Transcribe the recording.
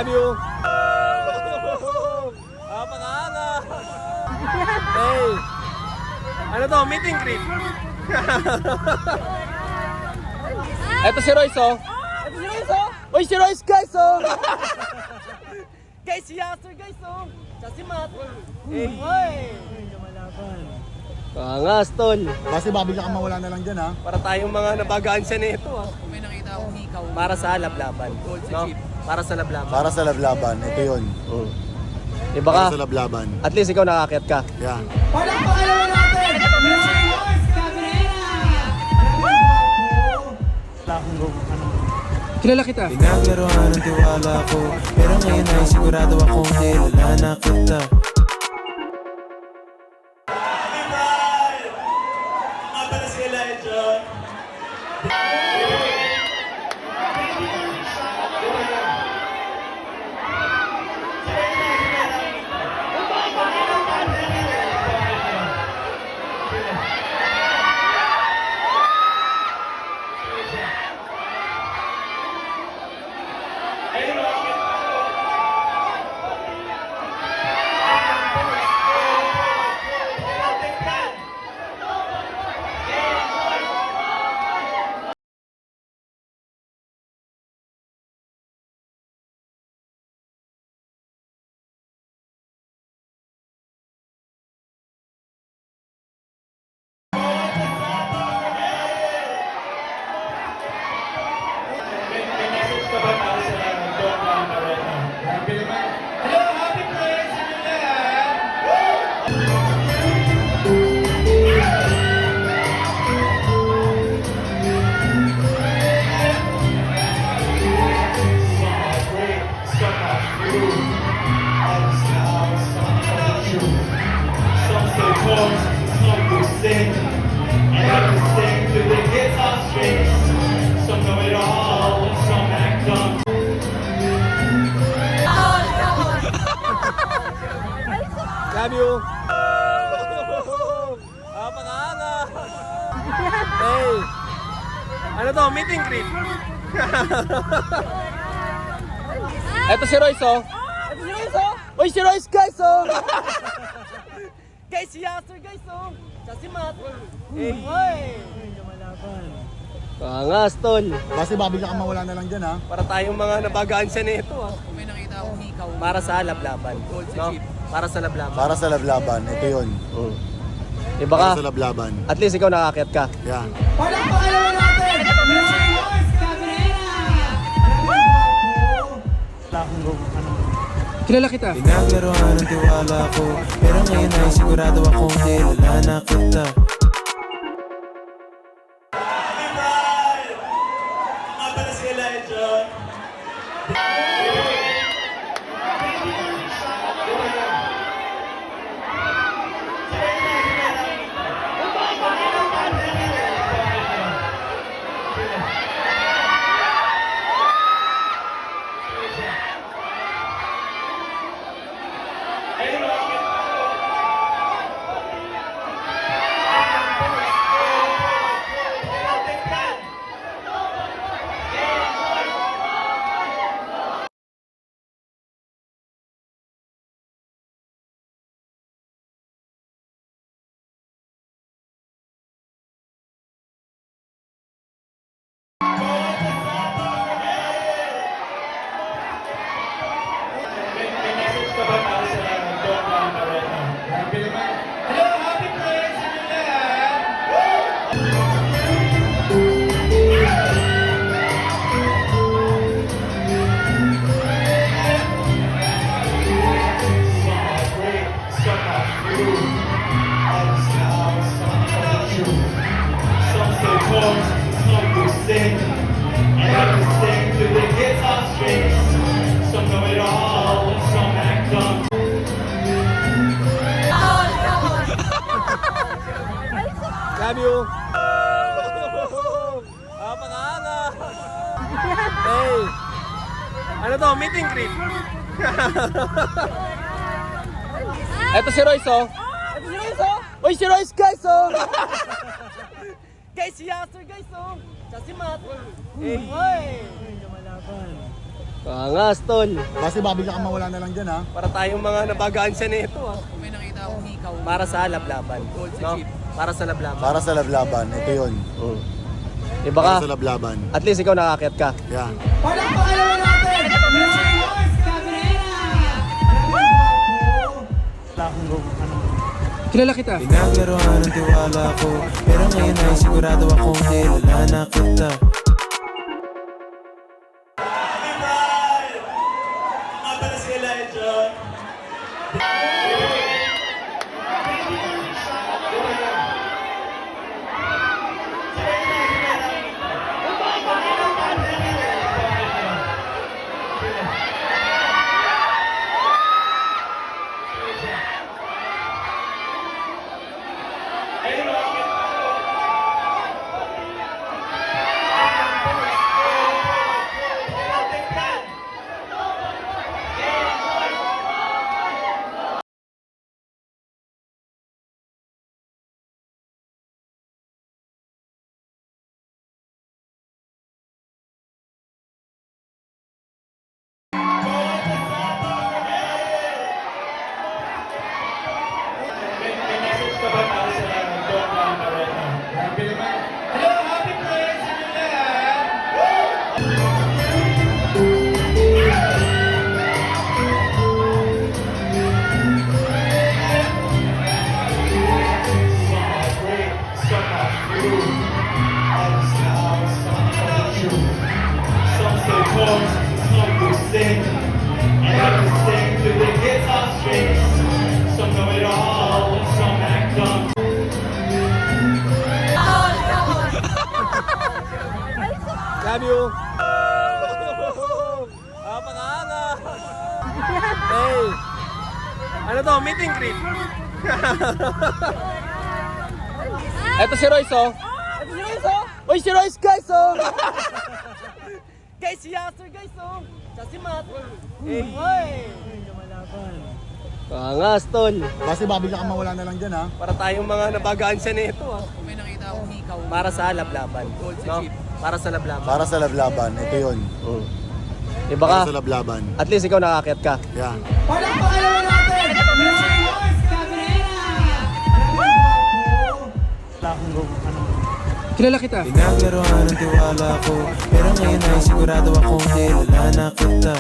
Love you. Panganga. Hey. Ano to? Meet and greet. Eto si Royce, oh. Eto si Royce, oh. Uy, si Royce, guys, oh. Guys, si Yasser, guys, oh. Siya si Matt. Hey. Hoy. Pangas, tol. Kasi babigla kang mawala na lang dyan, ha? Para tayong mga nabagaan siya nito, ah. Kung may nakita akong hikaw, Para sa lablaban. No? Para sa lablaban. Para sa lablaban, ito yun. Iba ka, Para sa lablaban. at least ikaw nakakit ka. Yeah. Walang pakalaman natin! Mr. Lars Cabrera! Kilala kita. Pinaglaruan ang tiwala ko, pero ngayon ay sigurado akong kilala na kita. Love you. Panganga. Hey. Ano to? Meet and greet. Eto si Royce, oh. Eto si Royce, oh. Uy, si Royce, guys, oh. Guys, si Yasser, guys, oh. Siya si Matt. Hey. Hoy. Pangas, tol. Kasi babigla kang mawala na lang dyan, ha? Para tayong mga nabagaan siya nito, ah. kung may nakita akong hikaw, Para sa lablaban. No? Para sa lablaban. Para sa lablaban, ito yun. Iba ka, Para sa lablaban. at least ikaw nakakit ka. Yeah. Walang pakalaman natin! Mr. Lars Cabrera! Kilala kita. Pinaglaruan ang tiwala ko, pero ngayon ay sigurado akong kilala na kita. Love you. Panganga. Hey. Ano to? Meet and greet. Eto si Royce, oh. Eto si Royce, oh. Uy, si Royce, guys, oh. Guys, si Yasser, guys, oh. Siya si Matt. Hey. Hoy. Angas, tol. Kasi babigla kang mawala na lang dyan ha. Para tayong mga nabagaan siya nito ah. Kung may nakita akong hikaw, Para sa lablaban. Gold sa No? chip. Para sa lablaban. Para sa lablaban, ito yun. Iba ka, Para sa lablaban. at least ikaw nakakit ka. Yan. Palakpakan naman natin! Mr. Lois Cabrera! Kilala kita. Pinaglaruan ng tiwala ko, pero ngayon ay sigurado akong kilala na kita. Love you. Napakaanga. Hey. Ano to? Meet and greet. Eto si Royce oh. Eto si Royce oh. Uy, si Royce guys oh. Guys, si Yasser guys oh. Siya si Matt. Hey. Hoy. Angas, tol. Kasi babigla kang mawala na lang dyan ha. Para tayong mga nabagaan siya nito ah. kung may nakita akong hikaw, Para sa lablaban. Gold sa No? chip. Para sa lablaban. Para sa lablaban, ito yun. Iba ka, Para sa lablaban. at least ikaw nakakit ka. Yan. Palakpakan naman natin! Mr. Lois Cabrera! Kilala kita. Pinaglaruan ng tiwala ko, pero ngayon ay sigurado akong kilala na kita.